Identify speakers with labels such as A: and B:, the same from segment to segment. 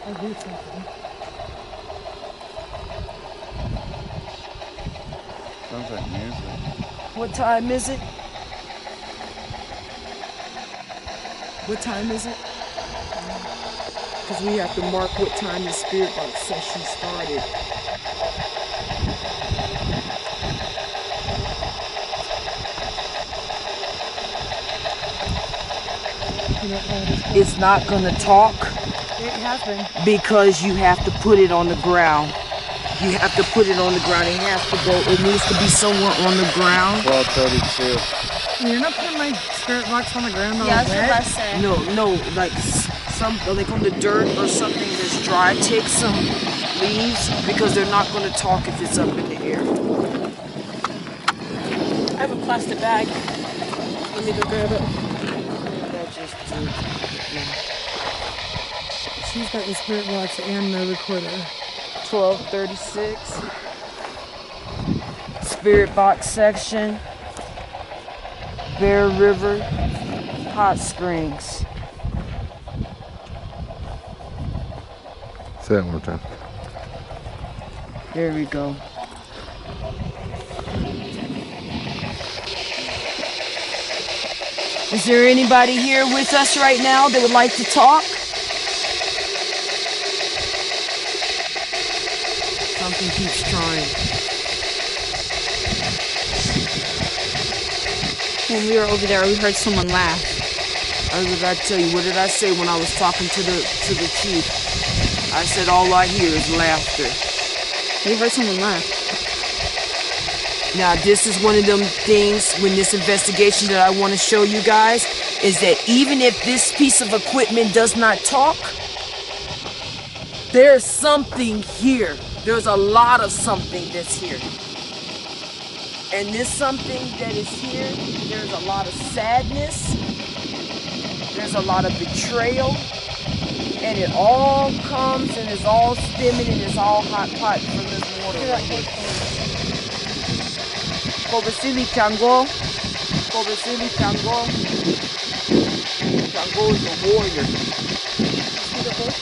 A: I hear something.
B: Sounds like music.
C: What time is it? What time is it? Because we have to mark what time the spirit box session started.
A: You know what
C: It's not gonna talk
A: it has been.
C: because you have to put it on the ground. You have to put it on the ground. It has to go. It needs to be somewhere on the ground.
B: 12:32.
A: You're not putting my spirit box on the ground.
D: Yeah, I was
A: wet?
D: about to say.
C: No, like like on the dirt or something that's dry. Take some leaves because they're not gonna talk if it's up in the air.
D: I have a plastic bag. Let me go grab it.
C: That just
A: She's got the spirit box and the recorder.
C: 12:36. Spirit box section. Bear River Hot Springs.
B: Say it one more time.
C: There we go. Is there anybody here with us right now that would like to talk? Something keeps trying.
D: When we were over there, we heard someone laugh.
C: I was about to tell you, what did I say when I was talking to the chief? I said all I hear is laughter.
D: We heard someone laugh.
C: Now, this is one of them things when this investigation that I want to show you guys is that even if this piece of equipment does not talk, there's something here. There's a lot of something that's here. And this something that is here, there's a lot of sadness. There's a lot of betrayal. And it all comes and is all stemming and is all hot pot from this water right here. Kobesili Chango. Kobesili Chango. Chango is a warrior. See the hook?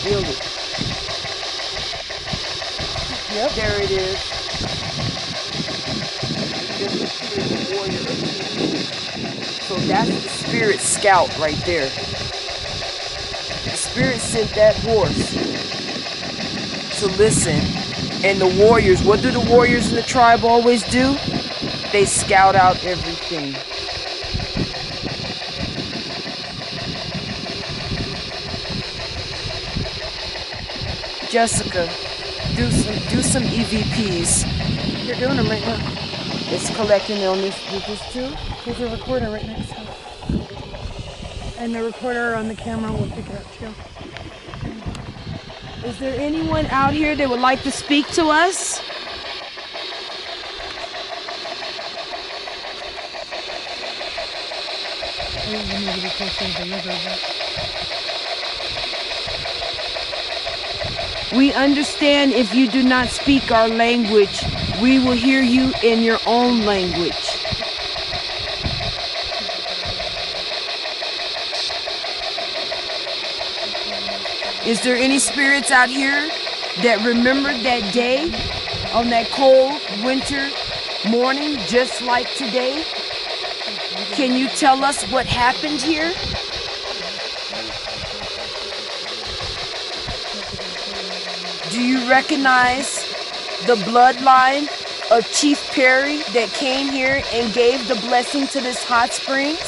C: Feel it. Yep. There it is. Just a warrior. So that's the spirit scout right there. The spirit sent that horse to listen. And the warriors, what do the warriors in the tribe always do? They scout out everything. Jessica, do some EVPs.
A: You're doing them right now.
C: It's collecting on this too.
A: There's a recorder right next to it. And the recorder on the camera will pick it up too.
C: Is there anyone out here that would like to speak to us?
A: I don't need to be close to the river, but
C: We understand if you do not speak our language, we will hear you in your own language. Is there any spirits out here that remembered that day on that cold winter morning just like today? Can you tell us what happened here? Do you recognize the bloodline of Chief Perry that came here and gave the blessing to this hot springs?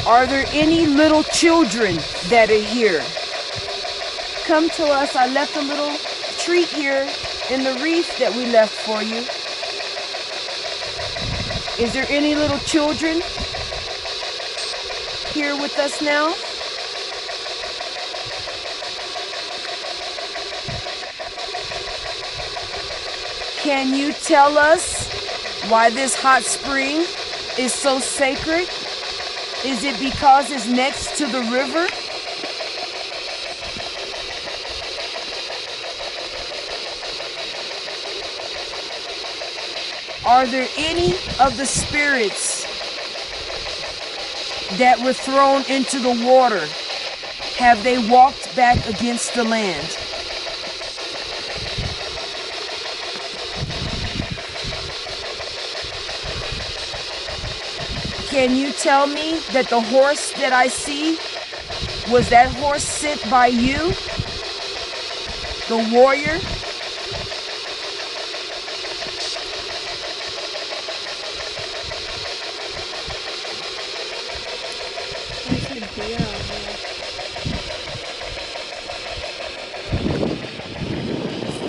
C: Are there any little children that are here? Come to us. I left a little treat here in the wreath that we left for you. Is there any little children here with us now? Can you tell us why this hot spring is so sacred? Is it because it's next to the river? Are there any of the spirits that were thrown into the water? Have they walked back against the land? Can you tell me that the horse that I see, was that horse sent by you? The warrior?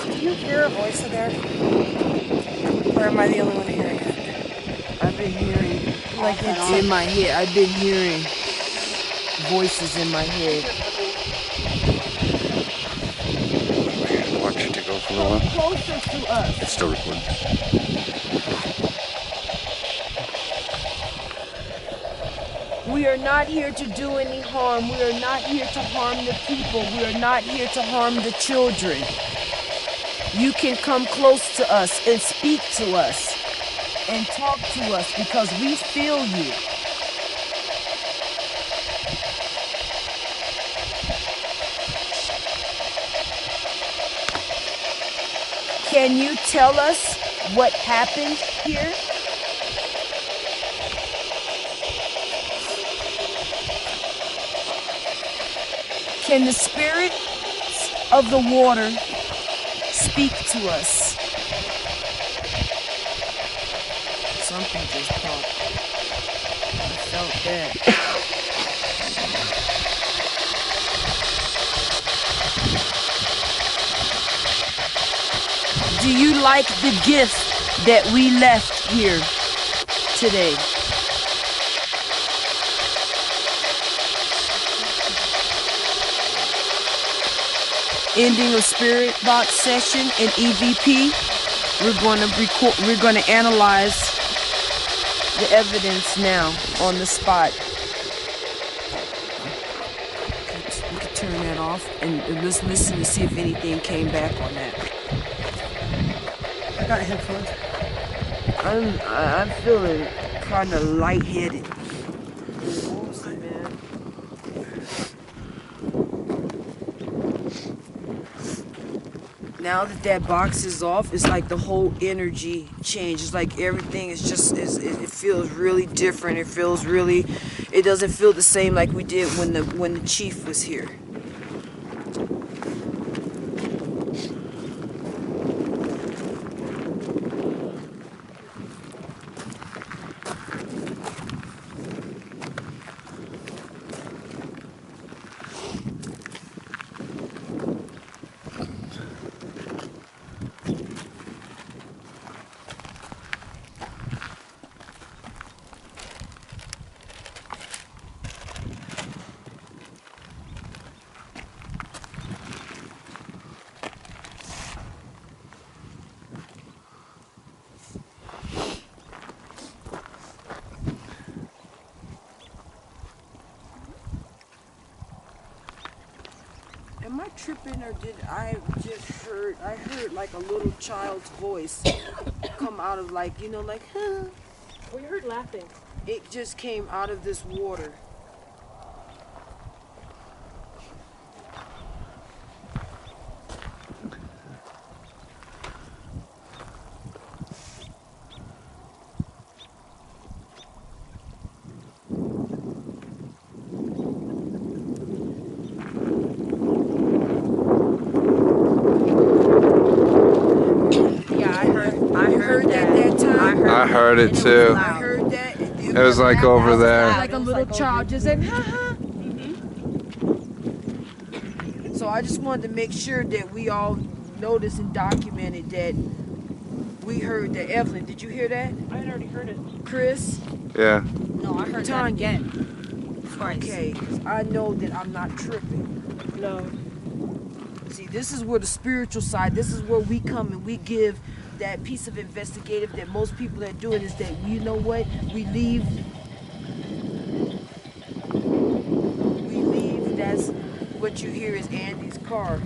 D: Do you hear a voice in there? Or am I the only one hearing it?
C: I've been hearing,
D: Like
C: it's in my head. I've been hearing voices in my head.
B: Watch it to go for a while.
C: Closer to us.
B: It's still recording.
C: We are not here to do any harm. We are not here to harm the people. We are not here to harm the children. You can come close to us and speak to us and talk to us because we feel you. Can you tell us what happened here? Can the spirits of the water speak to us? Something just popped. I felt that. Do you like the gift that we left here today? Ending of spirit box session in EVP. We're going to analyze the evidence now on the spot. We can turn that off and let's listen to see if anything came back on that.
A: I got headphones.
C: I'm feeling kind of lightheaded. Now that that box is off, it's like the whole energy changed. It's like everything is just, it feels really different. It doesn't feel the same like we did when the chief was here. Am I tripping or did I heard like a little child's voice come out of like, you know, like, huh.
D: We heard laughing.
C: It just came out of this water.
B: I heard it too.
C: I heard that.
B: It was like over there.
C: Like a little child just said, ha ha. So I just wanted to make sure that we all noticed and documented that we heard that. Evelyn, did you hear that?
D: I had already heard it.
C: Chris?
B: Yeah.
E: No, I heard that
C: Tanya.
E: again. Twice.
C: Okay, 'cause I know that I'm not tripping.
D: No.
C: See, this is where the spiritual side, this is where we come and we give that piece of investigative that most people are doing is that, you know what, we leave, that's what you hear is Andy's car.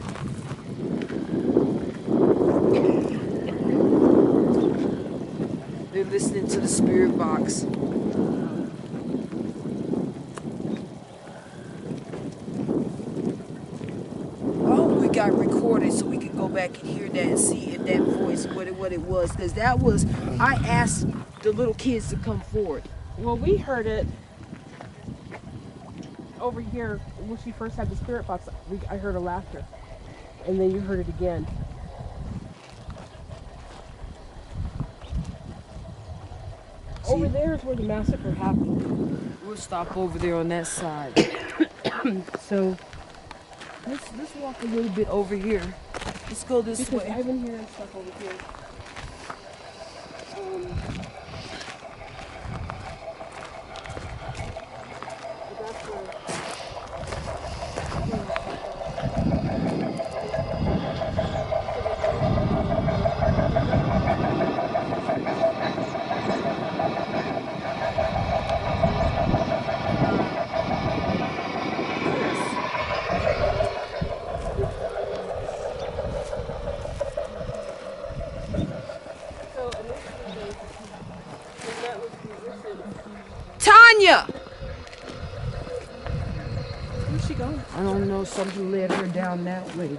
C: We're listening to the spirit box. We got recorded so we could go back and hear that and see if that voice, what it was. Because that was, I asked the little kids to come forward.
D: Well, we heard it over here when she first had the spirit box. I heard her laughter, and then you heard it again. Over there is where the massacre happened.
C: We'll stop over there on that side.
D: So,
C: Let's walk a little bit over here. Let's go this
D: because
C: way.
D: I've been hearing stuff over here. That's where.
C: Tanya!
D: Where's she going?
C: I don't know, something led her down that way.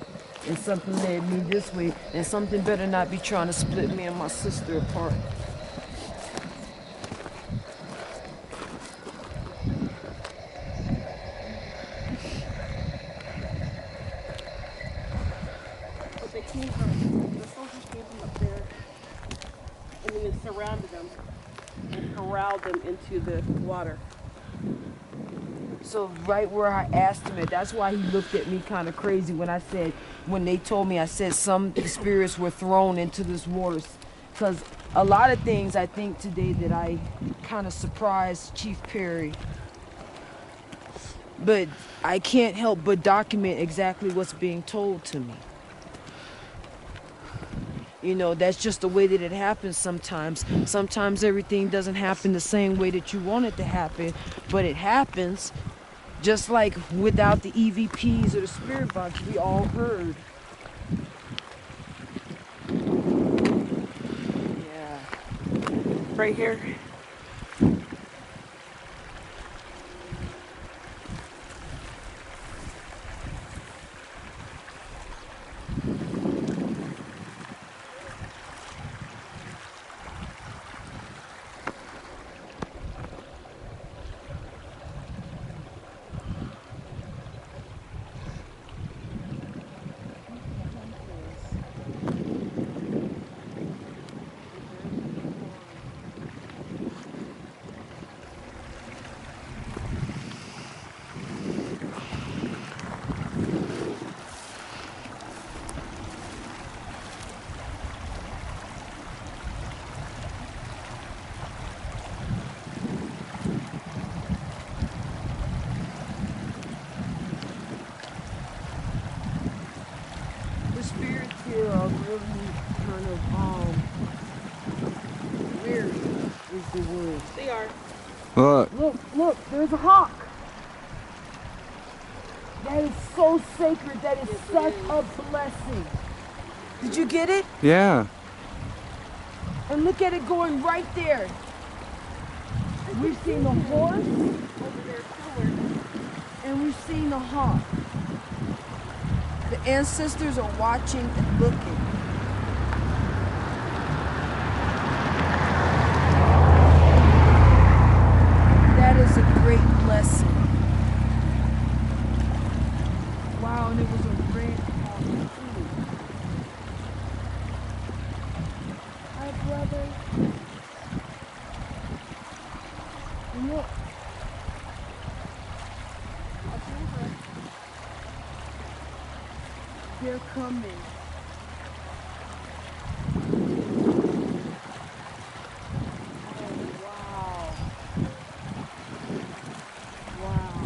C: And something led me this way. And something better not be trying to split me and my sister apart.
D: But they came from, the soldiers came from up there, and then they surrounded them and corralled them into the water.
C: So right where I asked him it, that's why he looked at me kind of crazy when they told me, I said some spirits were thrown into this water. Because a lot of things I think today that I kind of surprised Chief Perry. But I can't help but document exactly what's being told to me. You know, that's just the way that it happens sometimes. Sometimes everything doesn't happen the same way that you want it to happen, but it happens. Just like without the EVPs or the spirit box, we all heard. Yeah.
D: Right here.
C: Here are really kind of weird is the word.
D: They are.
C: Look, there's a hawk. That is so sacred. That is such a blessing. Did you get it?
B: Yeah.
C: And look at it going right there. We've seen the horse over there somewhere, and we've seen the hawk. The ancestors are watching and looking. That is a great blessing. Wow, and it was a great hawk too. Hi, brother. And look. They're coming. Oh, wow. Wow.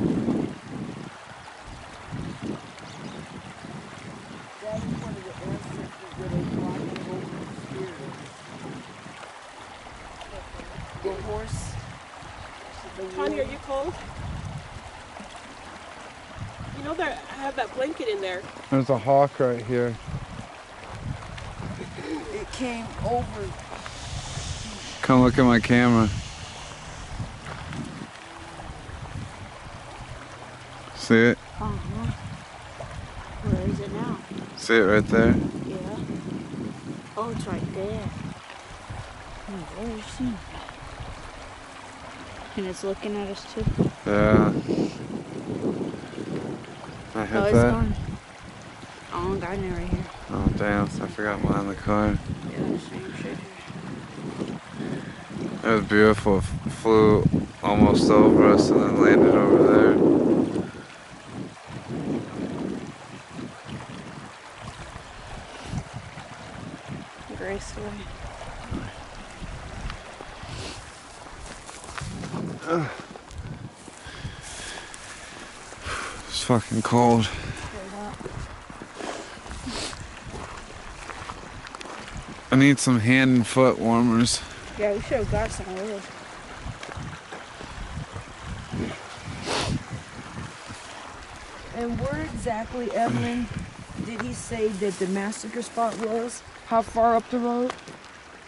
C: That is one of the ancestors that are watching over the spirits. The horse.
D: Tanya, are you cold? You know that I have that blanket in there.
B: There's a hawk right here.
C: It came over.
B: Come look at my camera. See it?
D: Uh-huh. Where is it now?
B: See it right there?
D: Yeah. Oh, it's right there. Where is she? And it's looking at us too.
B: Yeah. I hit
D: Oh, it's
B: that?
D: gone. Oh, got it right here.
B: Oh damn, I forgot mine in the car.
D: Yeah, same shit here.
B: It was beautiful. It flew almost over us and then landed over there.
D: Gracefully.
B: It's fucking cold. I need some hand and foot warmers.
D: Yeah, we should have got some of those.
C: And where exactly, Evelyn, did he say that the massacre spot was? How far up the road?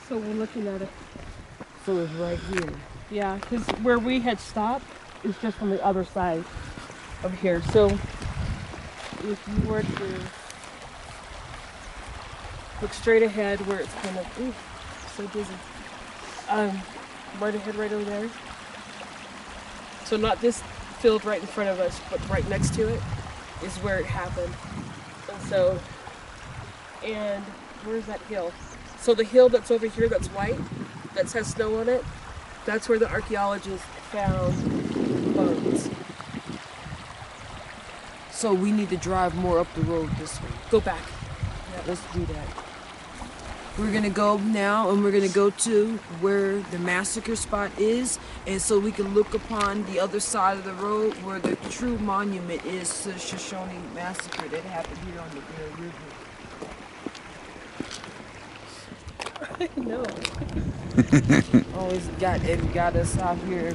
D: So we're looking at it.
C: So it's right here.
D: Yeah, because where we had stopped is just on the other side of here. So if you were to look straight ahead where it's kind of, ooh, so dizzy. Right ahead, right over there. So not this field right in front of us, but right next to it is where it happened. And where's that hill? So the hill that's over here that's white, that has snow on it, that's where the archaeologists found bones.
C: So we need to drive more up the road this way.
D: Go back.
C: Yeah, let's do that. We're gonna go now and we're gonna go to where the massacre spot is, and so we can look upon the other side of the road where the true monument is to the Shoshone massacre that happened here on the Bear River.
D: No.
C: Always got us out here.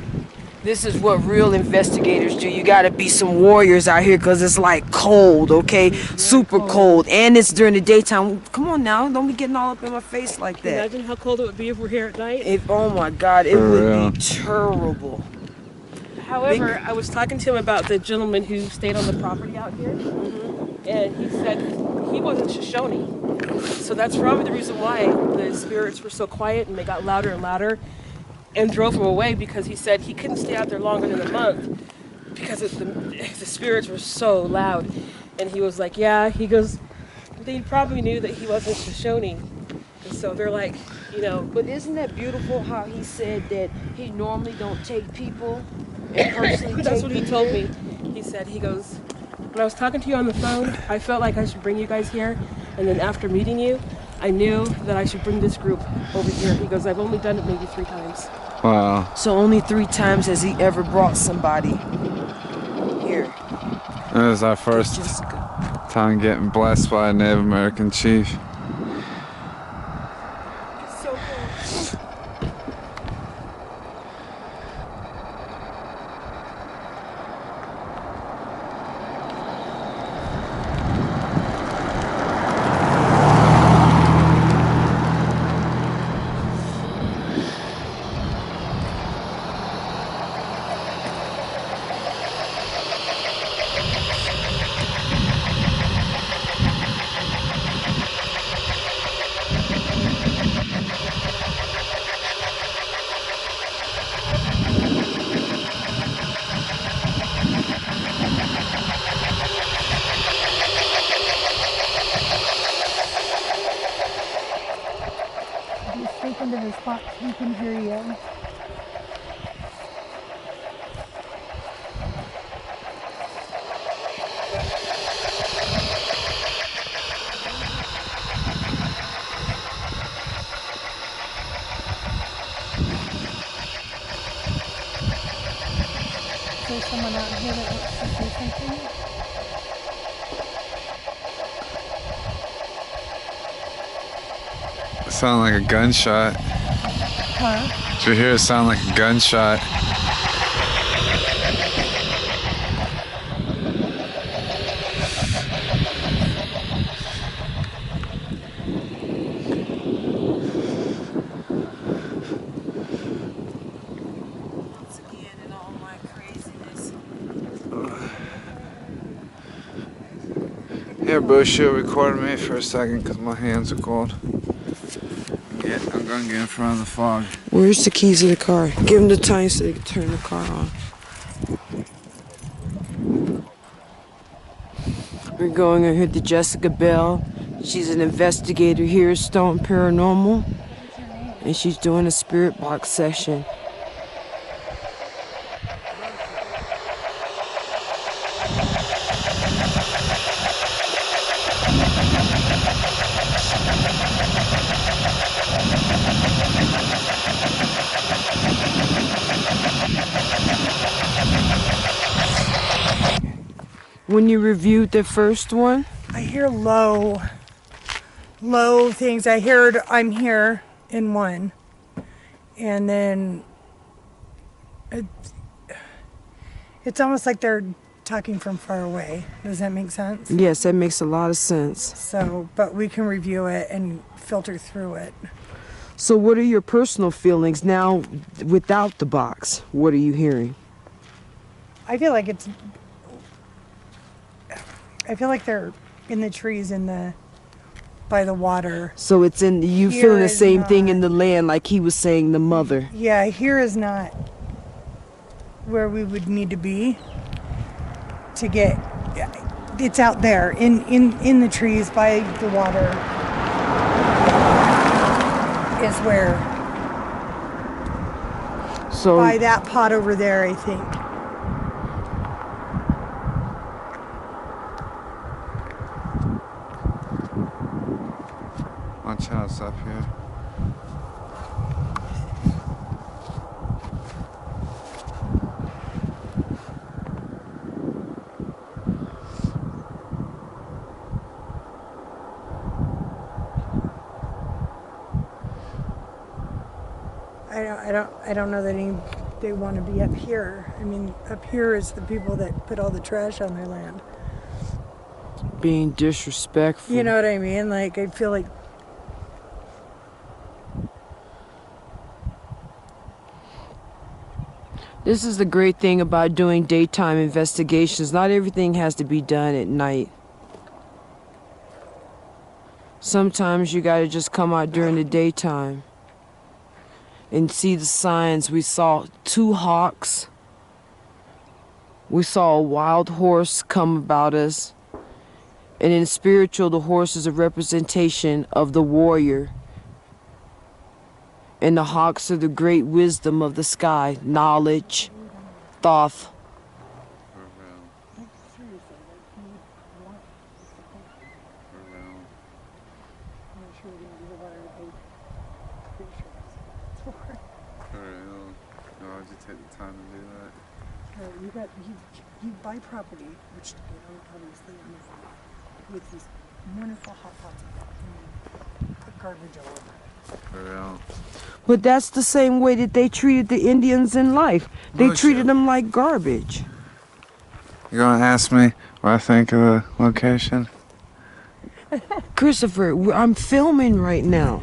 C: This is what real investigators do. You gotta be some warriors out here because it's like cold, okay? Super cold. And it's during the daytime. Come on now, don't be getting all up in my face like
D: Can you
C: that.
D: imagine how cold it would be if we're here at night?
C: Oh my God, it
B: For
C: would
B: real.
C: be terrible.
D: However, I was talking to him about the gentleman who stayed on the property out here, and he said he wasn't Shoshone. So that's probably the reason why the spirits were so quiet and they got louder and louder and drove him away, because he said he couldn't stay out there longer than a month because the spirits were so loud. And he was like, yeah, he goes, they probably knew that he wasn't Shoshone. And so they're like, you know.
C: But isn't that beautiful how he said that he normally don't take people and personally
D: That's
C: take
D: what he
C: people?
D: told me. He goes, when I was talking to you on the phone, I felt like I should bring you guys here. And then after meeting you, I knew that I should bring this group over here. He goes, I've only done it maybe 3 times.
B: Wow.
C: So only 3 times has he ever brought somebody here.
B: It was our first
C: Jessica.
B: time getting blessed by a Native American chief.
D: It's so cool.
A: He's speaking to the spot so we can hear you. Is there someone out here that wants to say something?
B: It sounded like a gunshot.
A: Huh?
B: Did you hear it sound like a gunshot? Here, Bush, you record me for a second because my hands are cold. I'm gonna get in front of the fog.
C: Where's the keys of the car? Give them the time so they can turn the car on. We're going ahead to Jessica Bell. She's an investigator here at Stockton Paranormal. And she's doing a spirit box session. When you reviewed the first one?
A: I hear low things. I heard I'm here in one. And then it's almost like they're talking from far away. Does that make sense?
C: Yes, that makes a lot of sense.
A: So, but we can review it and filter through it.
C: So what are your personal feelings now without the box? What are you hearing?
A: I feel like they're in the trees by the water.
C: So it's in, you
A: Here
C: feeling the
A: is
C: same thing
A: not.
C: in the land like he was saying, the mother.
A: Yeah, here is not where we would need to be to get, it's out there in the trees by the water is where,
C: So
A: by that pot over there, I think.
B: Watch out, it's up here.
A: I don't know that they want to be up here. I mean, up here is the people that put all the trash on their land.
C: being disrespectful.
A: You know what I mean? Like, I feel like
C: This is the great thing about doing daytime investigations. Not everything has to be done at night. Sometimes you gotta just come out during the daytime and see the signs. We saw 2 hawks. We saw a wild horse come about us. And in spiritual, the horse is a representation of the warrior. And the hawks are the great wisdom of the sky, knowledge, thought.
B: Why'd you take the time to do that?
A: you buy property, which obviously with these wonderful hot pots and put garbage all over it.
B: For real.
C: But that's the same way that they treated the Indians in life. They
B: Bullshit.
C: treated them like garbage.
B: You gonna ask me what I think of the location?
C: Christopher, I'm filming right now.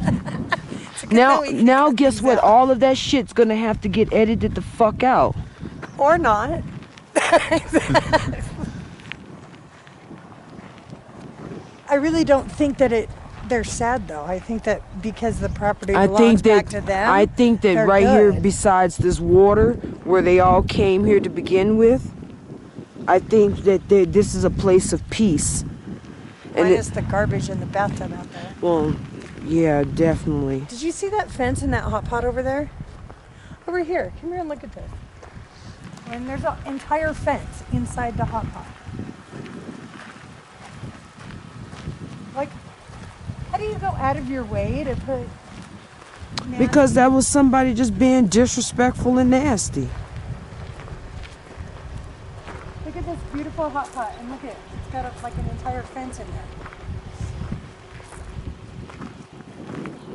C: Now guess what? All of that shit's gonna have to get edited the fuck out.
A: Or not. I really don't think that they're sad though. I think that because the property belongs back to them.
C: I think that
A: they're
C: right here,
A: good.
C: besides this water, where they all came here to begin with, I think that this is a place of peace. And
A: Minus the garbage in the bathtub out there.
C: well, yeah, definitely.
A: Did you see that fence and that hot pot over there? Over here. Come here and look at this. And there's an entire fence inside the hot pot. Like, how do you go out of your way to put...
C: Because that was somebody just being disrespectful and nasty.
A: Look at this beautiful hot pot, and look at it. It's got like an entire fence in there.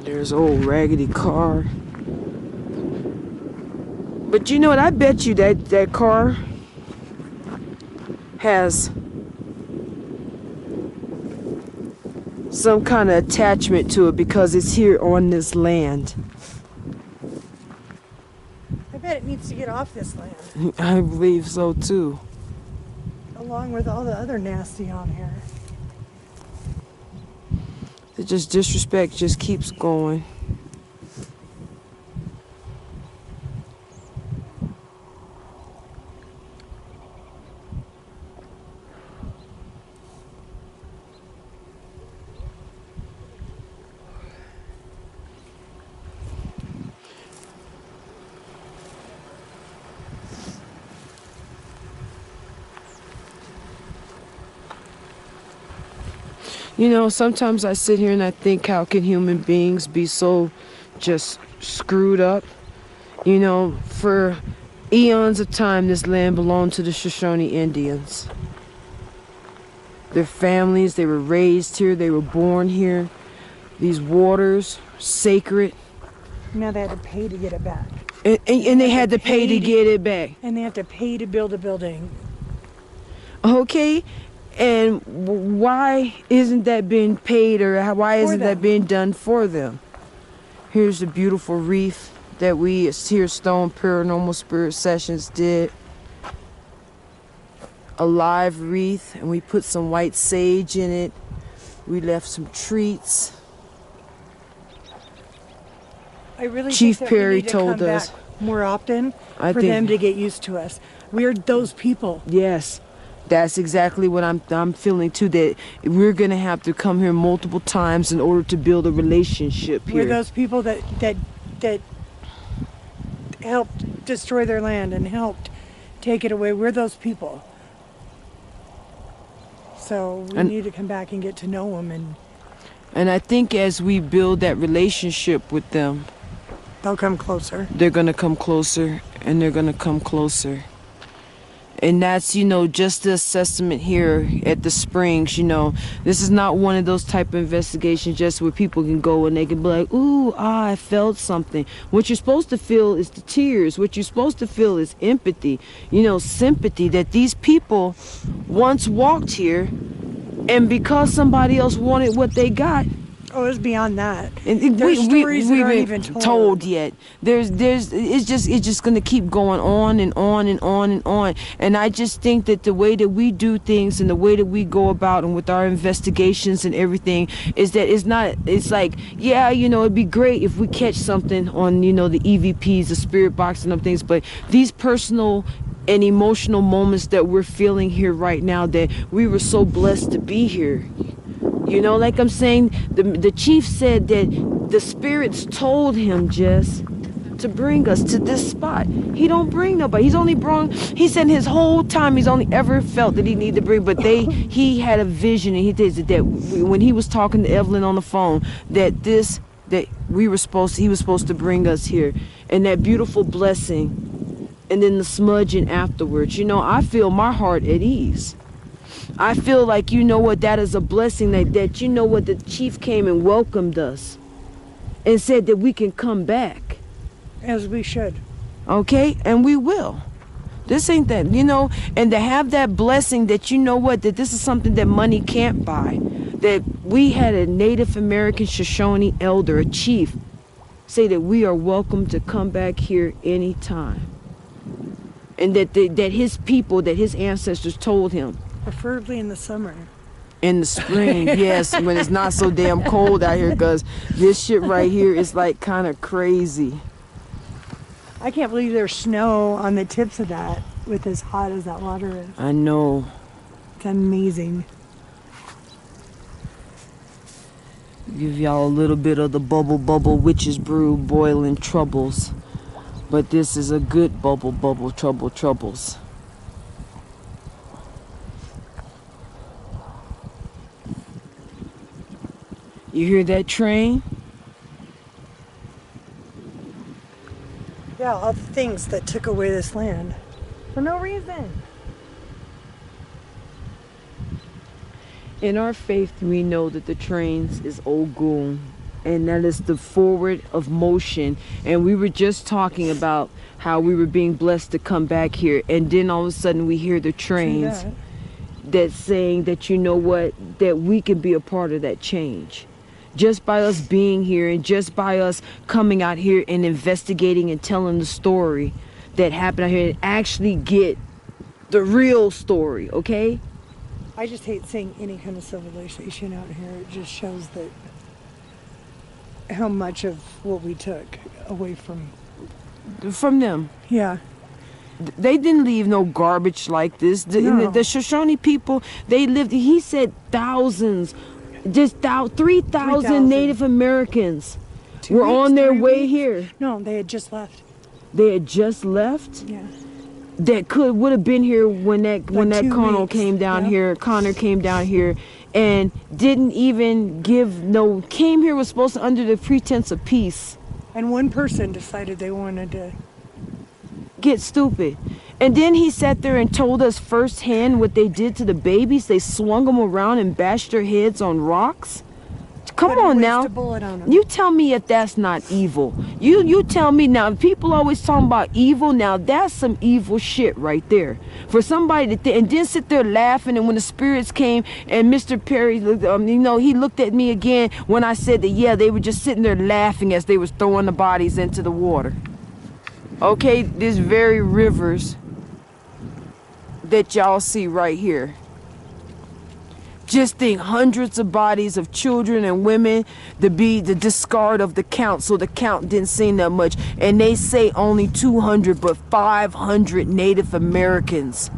C: There's old raggedy car. But you know what? I bet you that car has some kind of attachment to it because it's here on this land.
A: I bet it needs to get off this land.
C: I believe so too.
A: along with all the other nasty on here.
C: The just disrespect just keeps going. You know, sometimes I sit here and I think, how can human beings be so just screwed up? You know, for eons of time, this land belonged to the Shoshone Indians. Their families, they were raised here, they were born here. These waters, sacred.
A: Now they had to pay to get it back.
C: And they had to pay to get it back.
A: And they have to pay to build a building.
C: Okay. And why isn't that being paid, or why isn't that being done for them? Here's the beautiful wreath that we here Stone Paranormal Spirit Sessions did. A live wreath, and we put some white sage in it. We left some treats.
A: I really
C: Chief
A: think that
C: Perry
A: we need to
C: told
A: come
C: us
A: back more often
C: I
A: for
C: think-
A: them to get used to us. We're those people.
C: Yes. That's exactly what I'm feeling too, that we're going to have to come here multiple times in order to build a relationship here.
A: We're those people that helped destroy their land and helped take it away. We're those people. So we need to come back and get to know them,
C: and I think as we build that relationship with them,
A: they'll come closer.
C: They're going to come closer, and they're going to come closer. And that's, you know, just the assessment here at the Springs. You know, this is not one of those type of investigations just where people can go and they can be like, ooh, I felt something. What you're supposed to feel is the tears. What you're supposed to feel is empathy, you know, sympathy, that these people once walked here, and because somebody else wanted what they got.
A: Oh, it's beyond that.
C: And
A: There's stories that
C: we
A: aren't
C: even
A: even
C: told yet. It's just gonna keep going on and on and on and on. And I just think that the way that we do things and the way that we go about and with our investigations and everything is that it's like, yeah, you know, it'd be great if we catch something on, you know, the EVPs, the spirit box and other things, but these personal and emotional moments that we're feeling here right now, that we were so blessed to be here. You know, like I'm saying, the chief said that the spirits told him just to bring us to this spot. He don't bring nobody. He said his whole time he's only ever felt that he needed to bring, but he had a vision, and he did that when he was talking to Evelyn on the phone, that he was supposed to bring us here, and that beautiful blessing, and then the smudging afterwards. You know, I feel my heart at ease. I feel like, you know what, that is a blessing that you know what, the chief came and welcomed us and said that we can come back.
A: As we should.
C: Okay, and we will. This ain't that, you know, and to have that blessing that, you know what, that this is something that money can't buy. That we had a Native American Shoshone elder, a chief, say that we are welcome to come back here anytime. And that his people, that his ancestors told him,
A: preferably in the summer.
C: In the spring, yes, when it's not so damn cold out here, because this shit right here is like kind of crazy.
A: I can't believe there's snow on the tips of that with as hot as that water is.
C: I know.
A: It's amazing.
C: Give y'all a little bit of the bubble witch's brew boiling troubles. But this is a good bubble troubles. You hear that train?
A: Yeah, all the things that took away this land for no reason.
C: In our faith, we know that the trains is Ogun, and that is the forward of motion. And we were just talking about how we were being blessed to come back here, and then all of a sudden we hear the trains that's saying that, you know what, that we can be a part of that change. Just by us being here and just by us coming out here and investigating and telling the story that happened out here, and actually get The real story, okay?
A: I just hate seeing any kind of civilization out here. It just shows that how much of what we took away from.
C: From them.
A: Yeah.
C: They didn't leave no garbage like this.
A: No.
C: The Shoshone people, they lived, he said thousands, just 3,000 Native Americans were on their way here.
A: No, they had just left.
C: They had just left?
A: Yeah.
C: That would have been here when that
A: 2
C: Connor
A: weeks.
C: came down
A: Yeah.
C: here. Connor came down here and didn't even came here, was supposed to under the pretense of peace.
A: And one person decided they wanted to.
C: Get stupid. And then he sat there and told us firsthand what they did to the babies. They swung them around and bashed their heads on rocks. Come
A: Couldn't
C: on
A: waste
C: now.
A: a bullet on 'em.
C: You tell me if that's not evil. You tell me now. People always talking about evil. Now that's some evil shit right there. For somebody to and then sit there laughing. And when the spirits came and Mr. Perry, he looked at me again when I said that. Yeah, they were just sitting there laughing as they was throwing the bodies into the water. Okay, these very rivers that y'all see right here. Just think, hundreds of bodies of children and women to be the discard of the count, so the count didn't seem that much. And they say only 200, but 500 Native Americans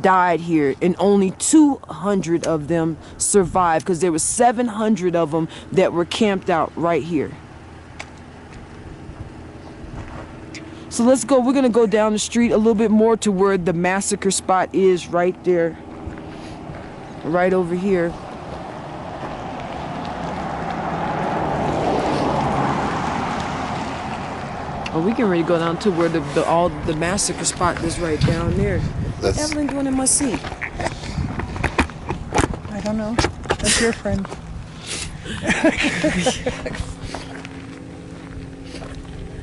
C: died here, and only 200 of them survived, because there were 700 of them that were camped out right here. So let's go. We're going to go down the street a little bit more to where the massacre spot is, right there. Right over here. Oh, we can really go down to where the massacre spot is right down there. What's Evelyn doing in my seat?
A: I don't know. That's your friend.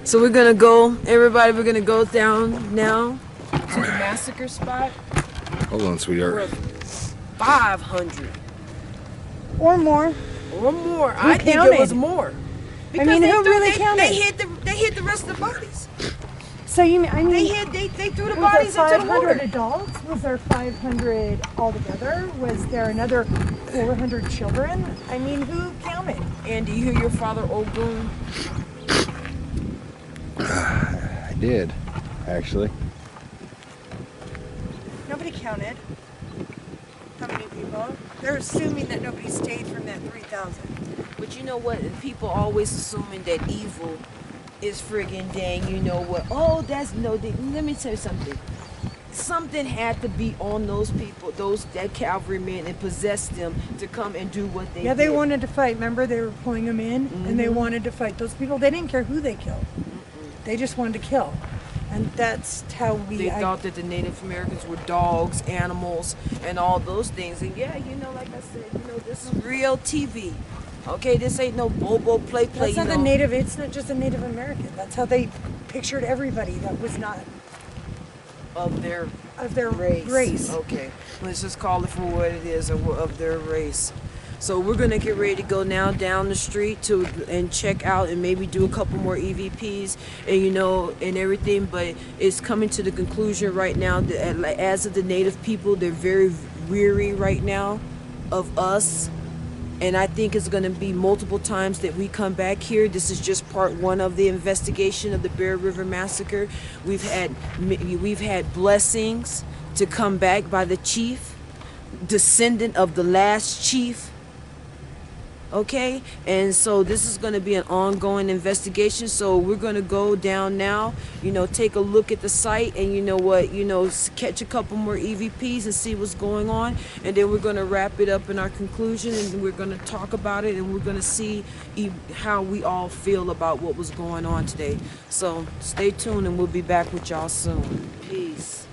C: So we're gonna go, everybody, we're gonna go down now to the massacre spot.
F: Hold on, sweetheart.
C: 500
A: Or more.
C: or more. I think
A: counted?
C: it was more. Because
A: who
C: they
A: really counted?
C: They hit the rest of the bodies.
A: So you mean,
C: They threw the
A: was
C: bodies
A: there
C: into the
A: 500
C: water.
A: adults? Was there 500 altogether? Was there another 400 children? I mean, who counted?
C: Andy, you hear your father, old goon?
F: I did, actually.
A: Nobody counted. How many people? They're assuming that nobody stayed from that 3,000.
C: But you know what? People always assuming that evil is friggin' dang, you know what? Oh, that's no. Let me tell you something. Something had to be on those people, that cavalrymen, and possess them to come and do what they did.
A: Yeah, they wanted to fight. Remember, they were pulling them in, and they wanted to fight those people. They didn't care who they killed. They just wanted to kill. And that's how
C: They thought that the Native Americans were dogs, animals, and all those things. And yeah, like I said, this is real TV. Okay, this ain't no bobo play.
A: That's not the Native. It's not just a Native American. That's how they pictured everybody that was not
C: of their
A: race.
C: Okay, let's just call it for what it is, of their race. So we're gonna get ready to go now down the street and check out and maybe do a couple more EVPs and everything. But it's coming to the conclusion right now that as of the Native people, they're very weary right now of us. And I think it's going to be multiple times that we come back here. This is just part one of the investigation of the Bear River Massacre. We've had blessings to come back by the chief, descendant of the last chief. Okay, and so this is going to be an ongoing investigation. So we're going to go down now, take a look at the site, and catch a couple more EVPs and see what's going on, and then we're going to wrap it up in our conclusion, and we're going to talk about it, and we're going to see how we all feel about what was going on today. So stay tuned, and we'll be back with y'all soon. Peace.